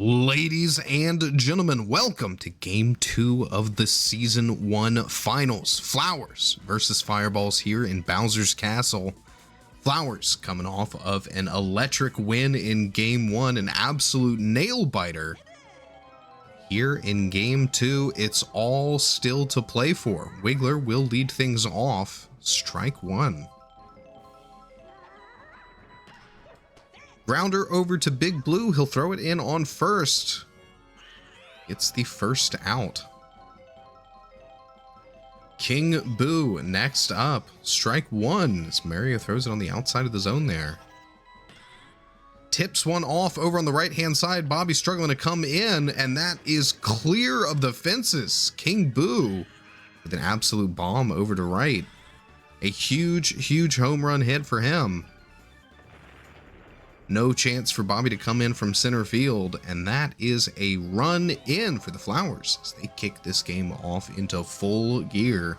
Ladies and gentlemen, welcome to Game 2 of the Season 1 Finals. Flowers versus Fireballs here in Bowser's Castle. Flowers coming off of an electric win in Game 1, an absolute nail-biter. Here in Game 2, it's all still to play for. Wiggler will lead things off. Strike one. Grounder over to Big Blue. He'll throw it in on first. It's the first out. King Boo next up. Strike one as Mario throws it on the outside of the zone there. Tips one off over on the right-hand side. Bobby struggling to come in, and that is clear of the fences. King Boo with an absolute bomb over to right. A huge home run hit for him. No chance for Bobby to come in from center field, and that is a run in for the Flowers as they kick this game off into full gear.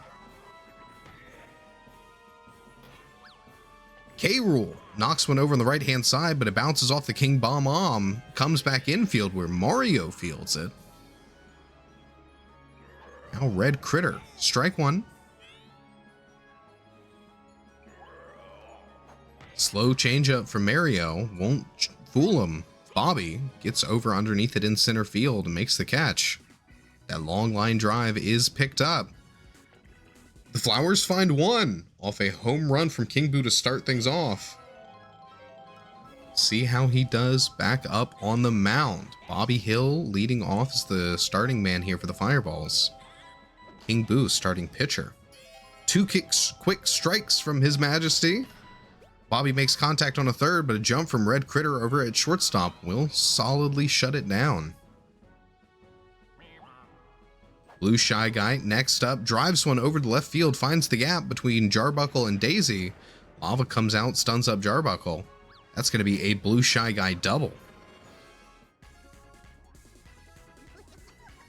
K-Rool knocks one over on the right-hand side, but it bounces off the King Bomb, comes back infield where Mario fields it. Now Red Critter, strike one. Slow changeup from Mario, won't fool him. Bobby gets over underneath it in center field and makes the catch. That long line drive is picked up. The Flowers find one off a home run from King Boo to start things off. See how he does back up on the mound. Bobby Hill leading off as the starting man here for the Fireballs. King Boo starting pitcher. Two quick strikes from His Majesty. Bobby makes contact on a third, but a jump from Red Critter over at shortstop will solidly shut it down. Blue Shy Guy next up, drives one over the left field, finds the gap between Jarbuckle and Daisy. Lava comes out, stuns up Jarbuckle. That's going to be a Blue Shy Guy double.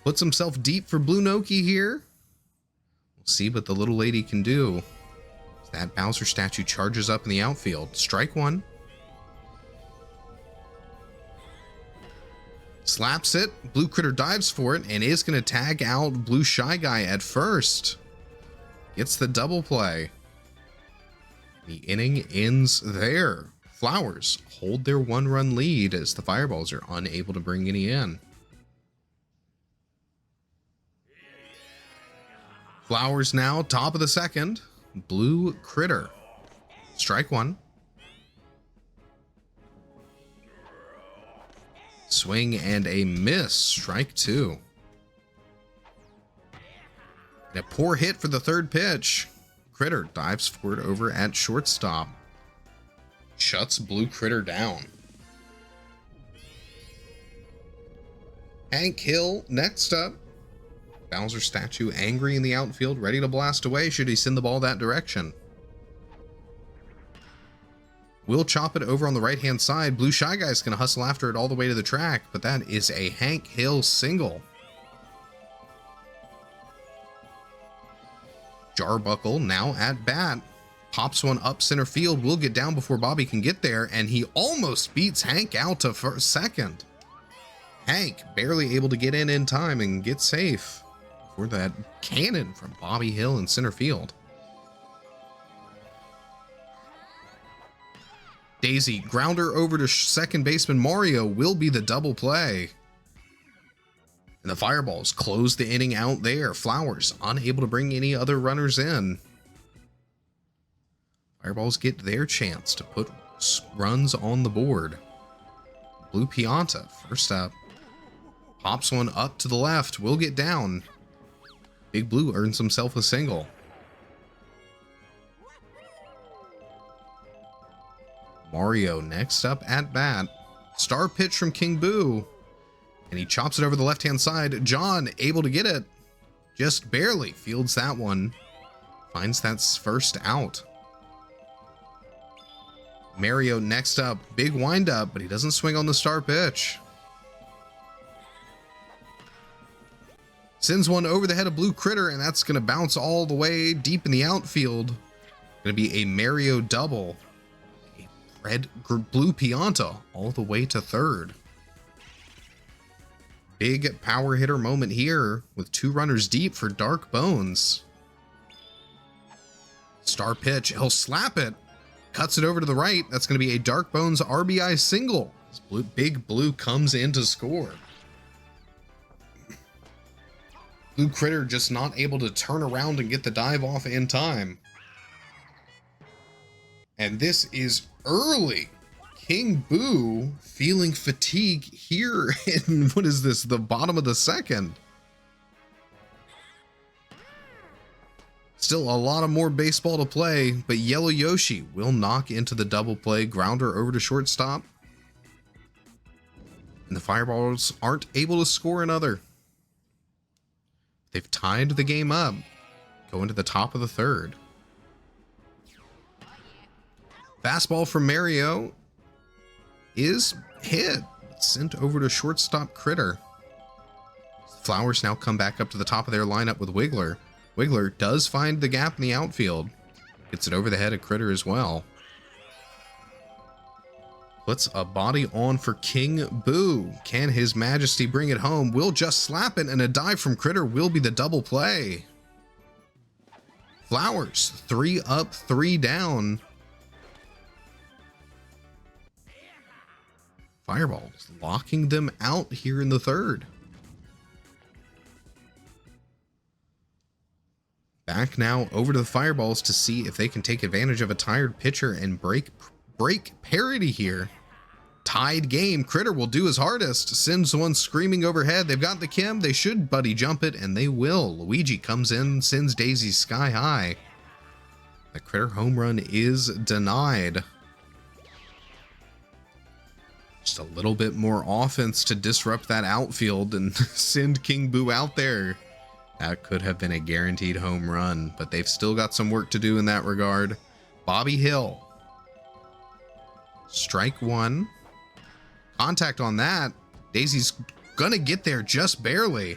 Puts himself deep for Blue Noki here. We'll see what the little lady can do. That Bowser statue charges up in the outfield. Strike one. Slaps it. Blue Critter dives for it and is going to tag out Blue Shy Guy at first. Gets the double play. The inning ends there. Flowers hold their one-run lead as the Fireballs are unable to bring any in. Flowers now top of the second. Blue Critter. Strike one. Swing and a miss. Strike two. And a poor hit for the third pitch. Critter dives for it over at shortstop. Shuts Blue Critter down. Hank Hill next up. Bowser statue angry in the outfield, ready to blast away should he send the ball that direction. We'll chop it over on the right-hand side. Blue Shy Guy's going to hustle after it all the way to the track, but that is a Hank Hill single. Jarbuckle now at bat. Pops one up center field. Will get down before Bobby can get there, and he almost beats Hank out to second. Hank barely able to get in time and get safe. For that cannon from Bobby Hill in center field. Daisy grounder over to second baseman Mario will be the double play. And the Fireballs close the inning out there. Flowers unable to bring any other runners in. Fireballs get their chance to put runs on the board. Blue Pianta first up. Pops one up to the left. Will get down. Big Blue earns himself a single. Mario next up at bat. Star pitch from King Boo. And he chops it over the left-hand side. John able to get it. Just barely fields that one. Finds that first out. Mario next up. Big windup, but he doesn't swing on the star pitch. Sends one over the head of Blue Critter, and that's going to bounce all the way deep in the outfield. Going to be a Mario double. A Blue Pianta all the way to third. Big power hitter moment here with 2 runners deep for Dark Bones. Star pitch, he'll slap it. Cuts it over to the right. That's going to be a Dark Bones RBI single. Big Blue comes in to score. Blue Critter just not able to turn around and get the dive off in time. And this is early. King Boo feeling fatigue here in, what is this, the bottom of the second. Still a lot of more baseball to play, but Yellow Yoshi will knock into the double play, grounder over to shortstop. And the Fireballs aren't able to score another. They've tied the game up, going to the top of the third. Fastball from Mario is hit, sent over to shortstop Critter. Flowers now come back up to the top of their lineup with Wiggler. Wiggler does find the gap in the outfield. Gets it over the head of Critter as well. Puts a body on for King Boo. Can His Majesty bring it home? Will just slap it, and a dive from Critter will be the double play. Flowers, 3 up, 3 down. Fireballs locking them out here in the third. Back now over to the Fireballs to see if they can take advantage of a tired pitcher and break parity here. Tied game. Critter will do his hardest. Sends one screaming overhead. They've got the Kim. They should buddy jump it, and they will. Luigi comes in, sends Daisy sky high. The Critter home run is denied. Just a little bit more offense to disrupt that outfield and send King Boo out there. That could have been a guaranteed home run, but they've still got some work to do in that regard. Bobby Hill. Strike 1. Contact on that. Daisy's gonna get there just barely.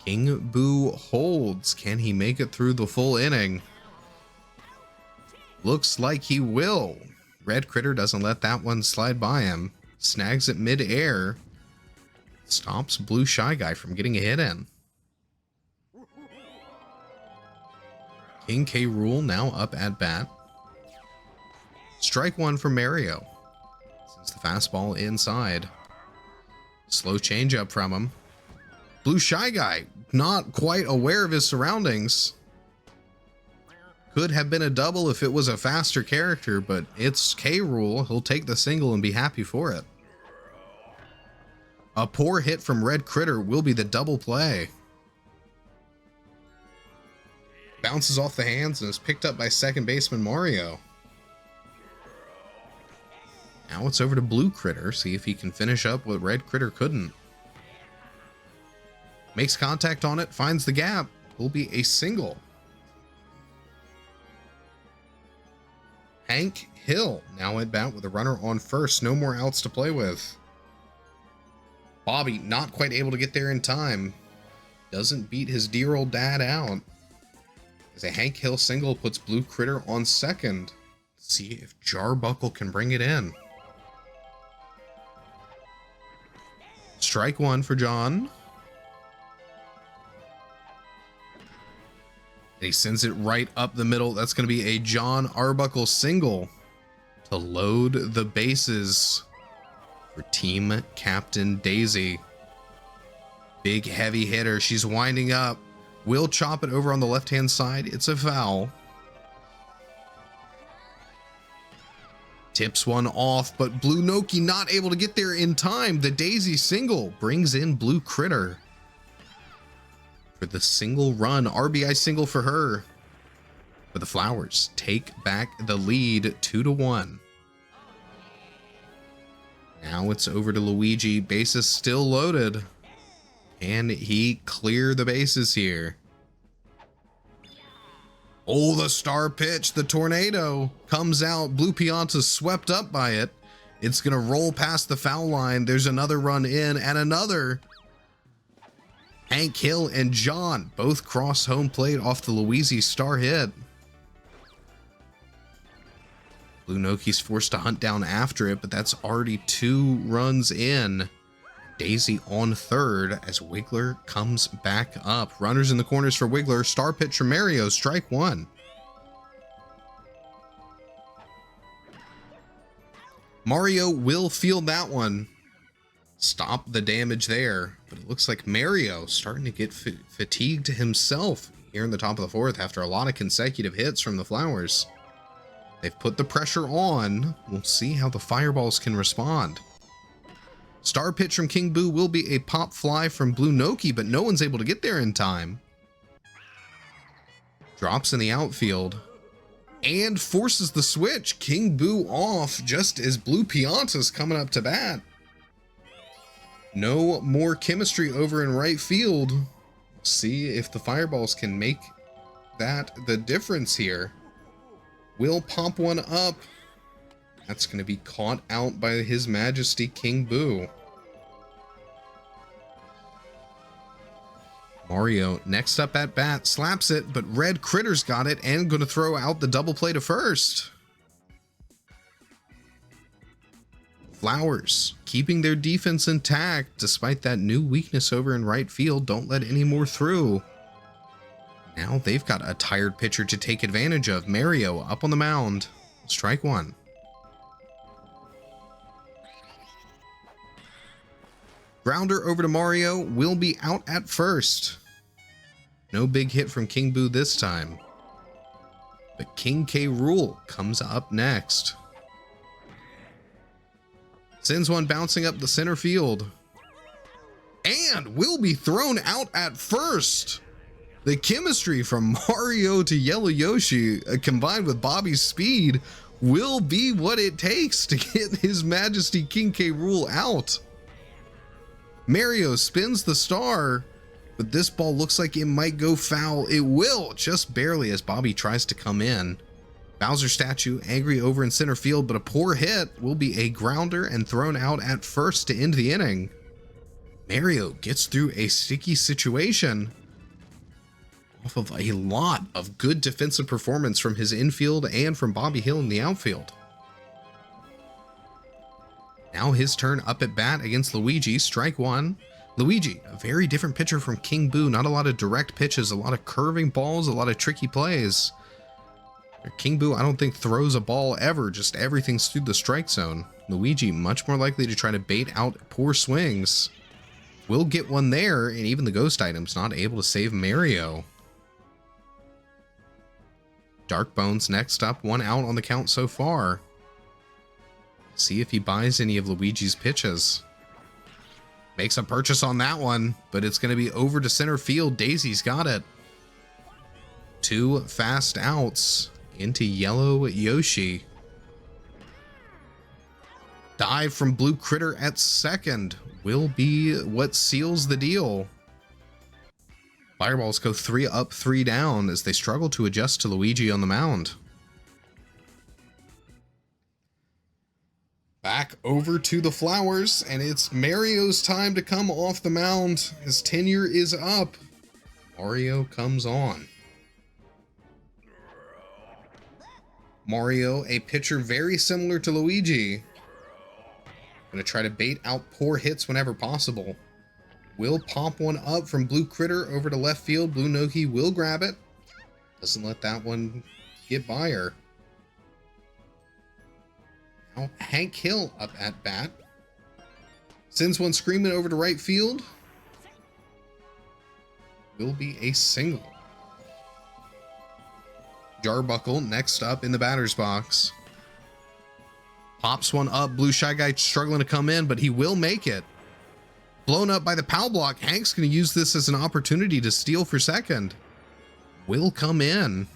King Boo holds. Can he make it through the full inning? Looks like he will. Red Critter doesn't let that one slide by him. Snags it mid-air. Stops Blue Shy Guy from getting a hit in. King K. Rool now up at bat. Strike 1 for Mario. Sends the fastball inside. Slow changeup from him. Blue Shy Guy, not quite aware of his surroundings. Could have been a double if it was a faster character, but it's K. Rool. He'll take the single and be happy for it. A poor hit from Red Critter will be the double play. Bounces off the hands and is picked up by second baseman Mario. Now it's over to Blue Critter, see if he can finish up what Red Critter couldn't. Makes contact on it, finds the gap. Will be a single. Hank Hill now at bat with a runner on first. No more outs to play with. Bobby not quite able to get there in time. Doesn't beat his dear old dad out. As a Hank Hill single puts Blue Critter on second. See if Jarbuckle can bring it in. Strike 1 for John. And he sends it right up the middle. That's going to be a John Arbuckle single to load the bases for team captain Daisy. Big heavy hitter. She's winding up. Will chop it over on the left-hand side. It's a foul. Tips one off, but Blue Noki not able to get there in time. The Daisy single brings in Blue Critter for the single run. RBI single for her. But the Flowers take back the lead 2-1. Now it's over to Luigi. Bases still loaded. Can he clear the bases here? Oh, the star pitch, the tornado comes out. Blue Pianta's swept up by it. It's going to roll past the foul line. There's another run in and another. Hank Hill and John both cross home plate off the Luigi star hit. Blue Noki's forced to hunt down after it, but that's already 2 runs in. Daisy on third as Wiggler comes back up. Runners in the corners for Wiggler. Star pitch from Mario. Strike 1. Mario will field that one. Stop the damage there. But it looks like Mario starting to get fatigued himself here in the top of the 4th after a lot of consecutive hits from the Flowers. They've put the pressure on. We'll see how the Fireballs can respond. Star pitch from King Boo will be a pop fly from Blue Noki, but no one's able to get there in time. Drops in the outfield and forces the switch. King Boo off just as Blue Pianta's coming up to bat. No more chemistry over in right field. See if the Fireballs can make that the difference here. Will pop one up. That's going to be caught out by His Majesty King Boo. Mario next up at bat, slaps it, but Red Critter's got it and going to throw out the double play to first. Flowers keeping their defense intact despite that new weakness over in right field. Don't let any more through. Now they've got a tired pitcher to take advantage of. Mario up on the mound. Strike 1. Grounder over to Mario, will be out at first. No big hit from King Boo this time. But King K. Rool comes up next. Sends one bouncing up the center field. And will be thrown out at first. The chemistry from Mario to Yellow Yoshi combined with Bobby's speed will be what it takes to get His Majesty King K. Rool out. Mario spins the star, but this ball looks like it might go foul. It will, just barely, as Bobby tries to come in. Bowser statue angry over in center field, but a poor hit will be a grounder and thrown out at first to end the inning. Mario gets through a sticky situation off of a lot of good defensive performance from his infield and from Bobby Hill in the outfield. Now his turn up at bat against Luigi. Strike 1. Luigi, a very different pitcher from King Boo. Not a lot of direct pitches, a lot of curving balls, a lot of tricky plays. King Boo, I don't think throws a ball ever, just everything's through the strike zone. Luigi, much more likely to try to bait out poor swings. Will get one there, and even the ghost item's not able to save Mario. Dark Bones next up, 1 out on the count so far. See if he buys any of Luigi's pitches. Makes a purchase on that one, but it's going to be over to center field. Daisy's got it. 2 fast outs into Yellow Yoshi. Dive from Blue Critter at second will be what seals the deal. Fireballs go 3 up, 3 down as they struggle to adjust to Luigi on the mound. Back over to the Flowers, and it's Mario's time to come off the mound. His tenure is up. Mario comes on. Mario, a pitcher very similar to Luigi. Gonna try to bait out poor hits whenever possible. Will pop one up from Blue Critter over to left field. Blue Noki will grab it. Doesn't let that one get by her. Now Hank Hill up at bat. Sends one screaming over to right field. Will be a single. Jarbuckle next up in the batter's box. Pops one up. Blue Shy Guy struggling to come in, but he will make it. Blown up by the pow block. Hank's going to use this as an opportunity to steal for second. Will come in.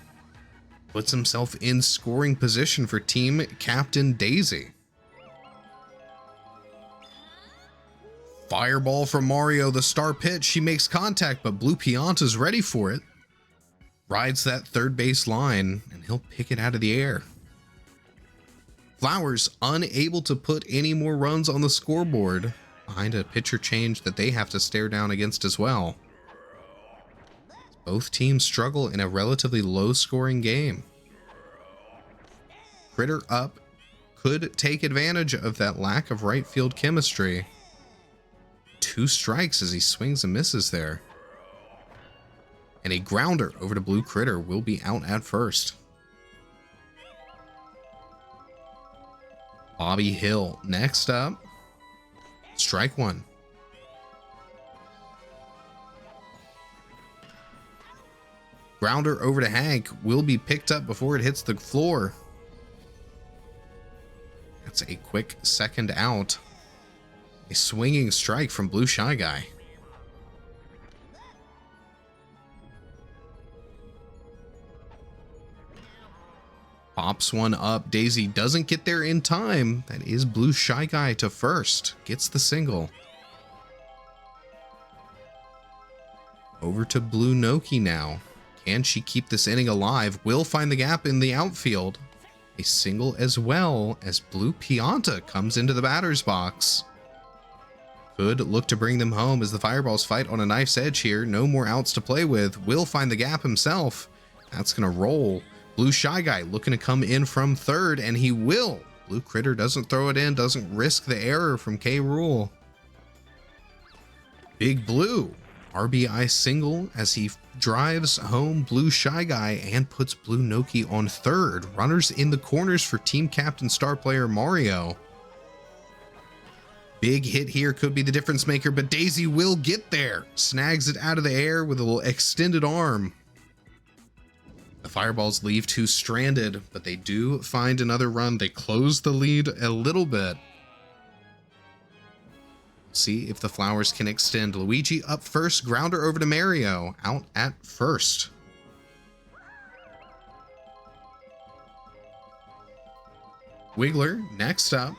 Puts himself in scoring position for team captain Daisy. Fireball from Mario, the star pitch. She makes contact, but Blue Pianta's ready for it. Rides that third base line, and he'll pick it out of the air. Flowers unable to put any more runs on the scoreboard behind a pitcher change that they have to stare down against as well. Both teams struggle in a relatively low-scoring game. Critter up could take advantage of that lack of right field chemistry. 2 strikes as he swings and misses there. And a grounder over to Blue Critter will be out at first. Bobby Hill next up. Strike 1. Grounder over to Hank will be picked up before it hits the floor. That's a quick second out. A swinging strike from Blue Shy Guy. Pops one up. Daisy doesn't get there in time. That is Blue Shy Guy to first. Gets the single. Over to Blue Noki now. Can she keep this inning alive? Will find the gap in the outfield. A single as well as Blue Pianta comes into the batter's box. Could look to bring them home as the Fireballs fight on a knife's edge here. No more outs to play with. Will find the gap himself. That's going to roll. Blue Shy Guy looking to come in from third, and he will. Blue Critter doesn't throw it in, doesn't risk the error from K. Rool. Big Blue, RBI single as he drives home Blue Shy Guy and puts Blue Noki on third. Runners in the corners for team captain star player Mario. Big hit here could be the difference maker, but Daisy will get there. Snags it out of the air with a little extended arm. The Fireballs leave 2 stranded, but they do find another run. They close the lead a little bit. See if the Flowers can extend. Luigi up first, grounder over to Mario, out at first. Wiggler next up.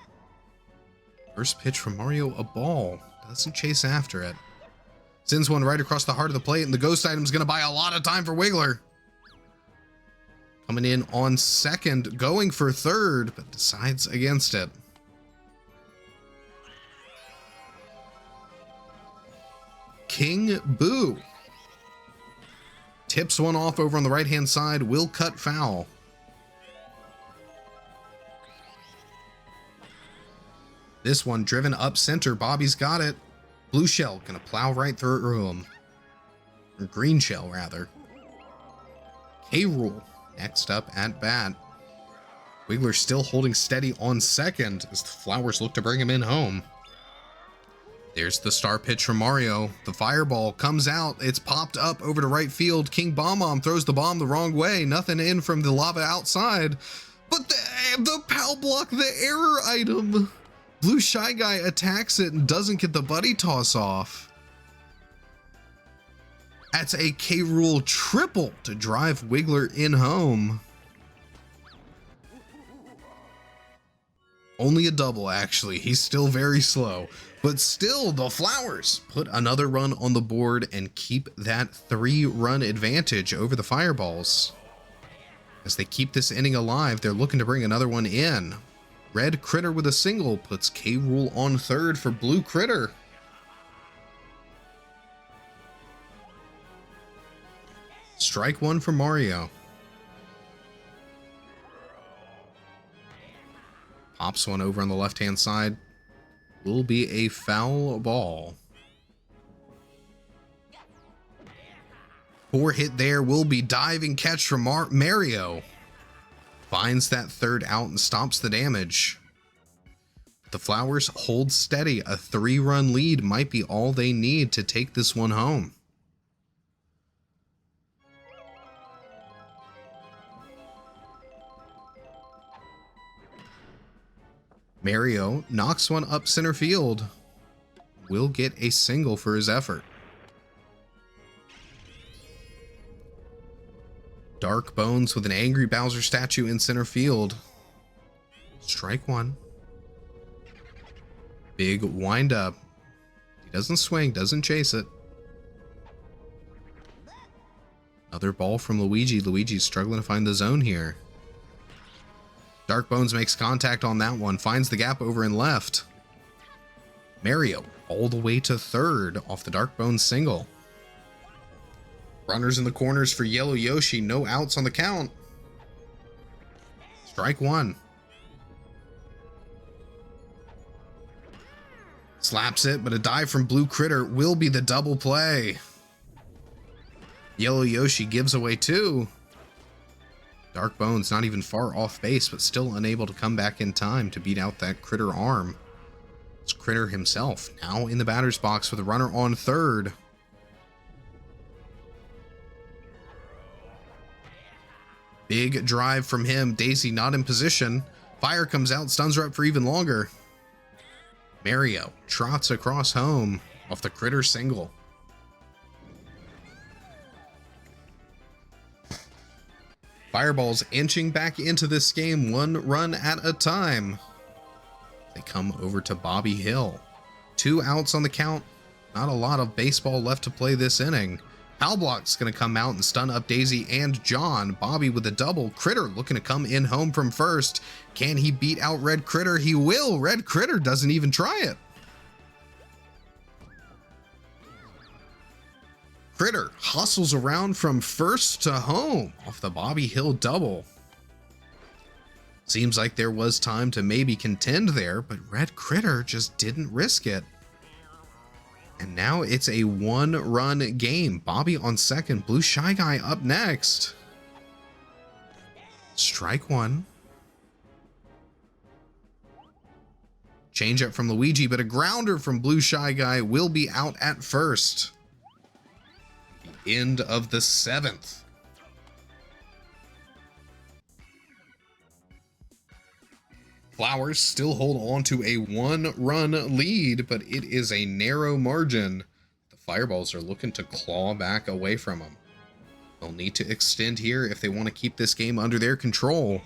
First pitch from Mario, a ball. Doesn't chase after it. Sends one right across the heart of the plate, and the ghost item's going to buy a lot of time for Wiggler. Coming in on second, going for third, but decides against it. King Boo tips one off over on the right-hand side, will cut foul. This one driven up center, Bobby's got it. Blue Shell gonna plow right through him. Or Green Shell, rather. K. Rool next up at bat. Wiggler still holding steady on second as the Flowers look to bring him in home. There's the star pitch from Mario. The Fireball comes out. It's popped up over to right field. King Bomb throws the bomb the wrong way. Nothing in from the lava outside. But the PAL block, the error item. Blue Shy Guy attacks it and doesn't get the buddy toss off. That's a K. Rool triple to drive Wiggler in home. Only a double, actually. He's still very slow. But still, the Flowers put another run on the board and keep that 3-run advantage over the Fireballs. As they keep this inning alive, they're looking to bring another one in. Red Critter with a single puts K. Rool on third for Blue Critter. Strike 1 for Mario. Pops one over on the left-hand side. Will be a foul ball. Poor hit there. Will be diving catch from Mario. Finds that third out and stops the damage. The Flowers hold steady. A 3-run lead might be all they need to take this one home. Mario knocks one up center field. Will get a single for his effort. Dark Bones with an angry Bowser statue in center field. Strike 1. Big windup. He doesn't swing, doesn't chase it. Another ball from Luigi. Luigi's struggling to find the zone here. Dark Bones makes contact on that one, finds the gap over in left. Mario all the way to third off the Dark Bones single. Runners in the corners for Yellow Yoshi, no outs on the count. Strike 1. Slaps it, but a dive from Blue Critter will be the double play. Yellow Yoshi gives away 2. Dark Bones not even far off base, but still unable to come back in time to beat out that Critter arm. It's Critter himself now in the batter's box with a runner on third. Big drive from him. Daisy not in position. Fire comes out, stuns her up for even longer. Mario trots across home off the Critter single. Fireballs inching back into this game 1 run at a time. They come over to Bobby Hill. 2 outs on the count. Not a lot of baseball left to play this inning. Foul Block's going to come out and stun up Daisy and John. Bobby with a double. Critter looking to come in home from first. Can he beat out Red Critter? He will. Red Critter doesn't even try it. Critter hustles around from first to home off the Bobby Hill double. Seems like there was time to maybe contend there, but Red Critter just didn't risk it. And now it's a 1-run game. Bobby on second, Blue Shy Guy up next. Strike 1. Change up from Luigi, but a grounder from Blue Shy Guy will be out at first. The end of the 7th. Flowers still hold on to a 1-run lead, but it is a narrow margin. The Fireballs are looking to claw back away from them. They'll need to extend here if they want to keep this game under their control.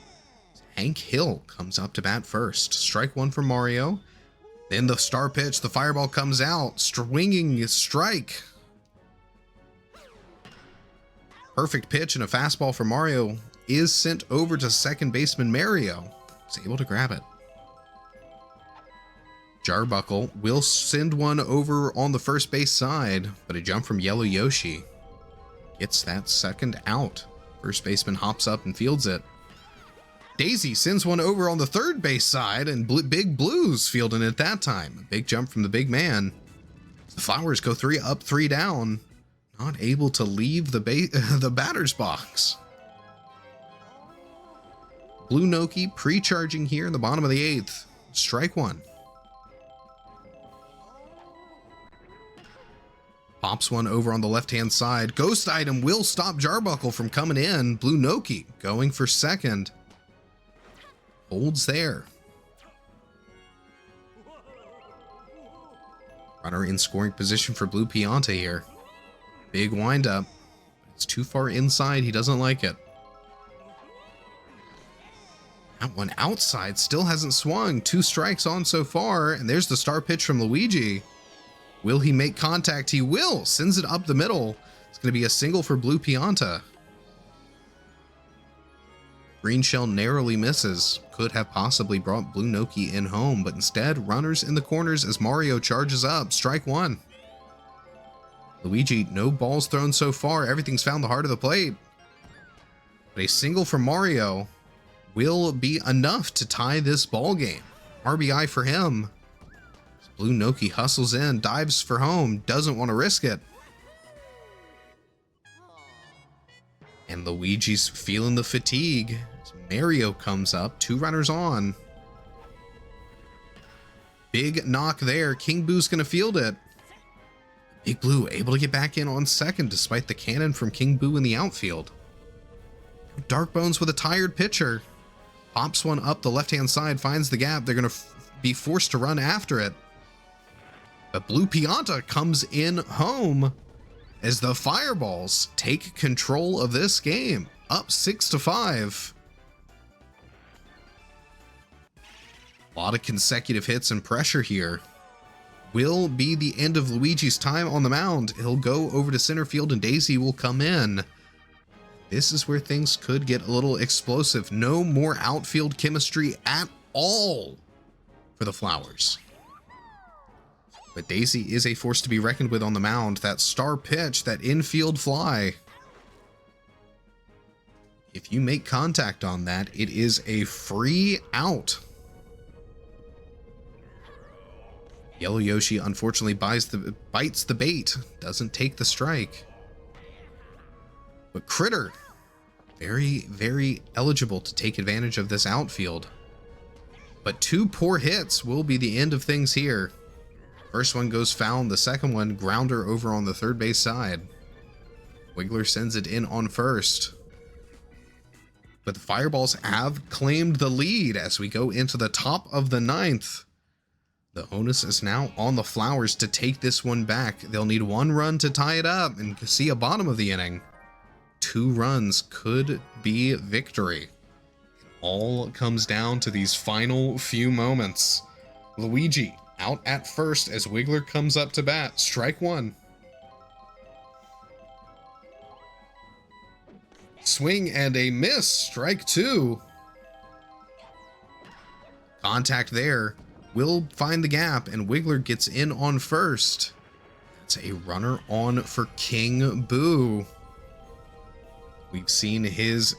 Hank Hill comes up to bat first. Strike 1 for Mario. Then the star pitch, the Fireball comes out. Swinging strike. Perfect pitch and a fastball for Mario is sent over to second baseman Mario. He's able to grab it. Jarbuckle will send one over on the first base side, but a jump from Yellow Yoshi gets that second out. First baseman hops up and fields it. Daisy sends one over on the third base side, and Big Blues fielding it that time. A big jump from the big man. The Flowers go 3 up, 3 down. Not able to leave the batter's box. Blue Noki pre-charging here in the bottom of the 8th. Strike 1. Pops one over on the left-hand side. Ghost Item will stop Jarbuckle from coming in. Blue Noki going for second. Holds there. Runner in scoring position for Blue Pianta here. Big windup. It's too far inside. He doesn't like it. That one outside still hasn't swung. 2 strikes on so far, and there's the star pitch from Luigi. Will he make contact? He will. Sends it up the middle. It's going to be a single for Blue Pianta. Green Shell narrowly misses. Could have possibly brought Blue Noki in home, but instead runners in the corners as Mario charges up. Strike 1. Luigi, no balls thrown so far. Everything's found the heart of the plate. But a single from Mario will be enough to tie this ball game. RBI for him. Blue Noki hustles in, dives for home, doesn't want to risk it. And Luigi's feeling the fatigue. As Mario comes up, 2 runners on. Big knock there. King Boo's going to field it. Big Blue able to get back in on second despite the cannon from King Boo in the outfield. Dark Bones with a tired pitcher. Pops one up the left-hand side, finds the gap. They're going to be forced to run after it. But Blue Pianta comes in home as the Fireballs take control of this game. Up 6-5. A lot of consecutive hits and pressure here. Will be the end of Luigi's time on the mound. He'll go over to center field and Daisy will come in. This is where things could get a little explosive. No more outfield chemistry at all for the Flowers. But Daisy is a force to be reckoned with on the mound. That star pitch, that infield fly. If you make contact on that, it is a free out. Yellow Yoshi unfortunately bites the bait, doesn't take the strike. But Critter, very, very eligible to take advantage of this outfield. But 2 poor hits will be the end of things here. First one goes foul, and the second one grounder over on the third base side. Wiggler sends it in on first. But the Fireballs have claimed the lead as we go into the top of the 9th. The onus is now on the Flowers to take this one back. They'll need 1 run to tie it up and see a bottom of the inning. 2 runs could be victory. It all comes down to these final few moments. Luigi out at first as Wiggler comes up to bat. Strike 1. Swing and a miss. Strike 2. Contact there. Will find the gap, and Wiggler gets in on first. That's a runner on for King Boo. We've seen his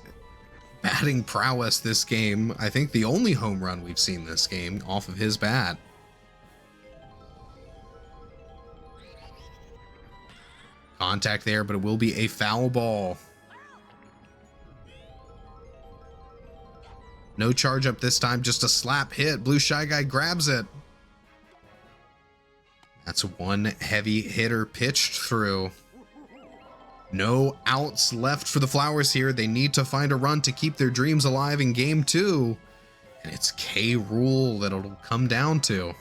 batting prowess this game. I think the only home run we've seen this game off of his bat. Contact there, but it will be a foul ball. No charge up this time, just a slap hit. Blue Shy Guy grabs it. That's 1 heavy hitter pitched through. No outs left for the Flowers here. They need to find a run to keep their dreams alive in game 2. And it's K. Rool that it'll come down to.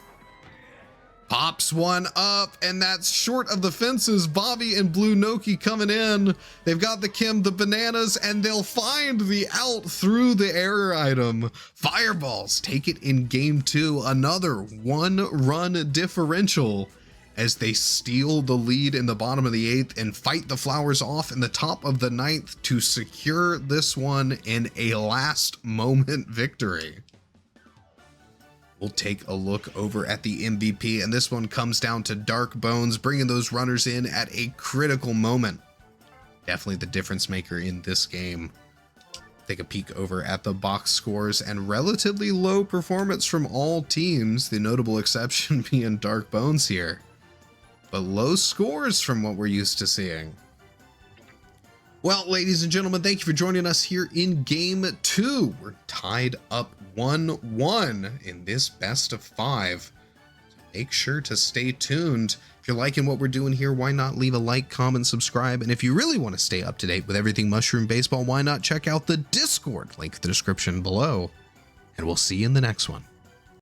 Pops one up, and that's short of the fences. Bobby and Blue Noki coming in. They've got the Kim, the bananas, and they'll find the out through the error item. Fireballs take it in game 2. Another 1-run differential as they steal the lead in the bottom of the 8th and fight the Flowers off in the top of the 9th to secure this one in a last moment victory. We'll take a look over at the MVP, and this one comes down to Dark Bones, bringing those runners in at a critical moment. Definitely the difference maker in this game. Take a peek over at the box scores, and relatively low performance from all teams, the notable exception being Dark Bones here. But low scores from what we're used to seeing. Well, ladies and gentlemen, thank you for joining us here in game 2. We're tied up 1-1 in this best of 5. So make sure to stay tuned. If you're liking what we're doing here, why not leave a like, comment, subscribe? And if you really want to stay up to date with everything Mushroom Baseball, why not check out the Discord, link in the description below. And we'll see you in the next one.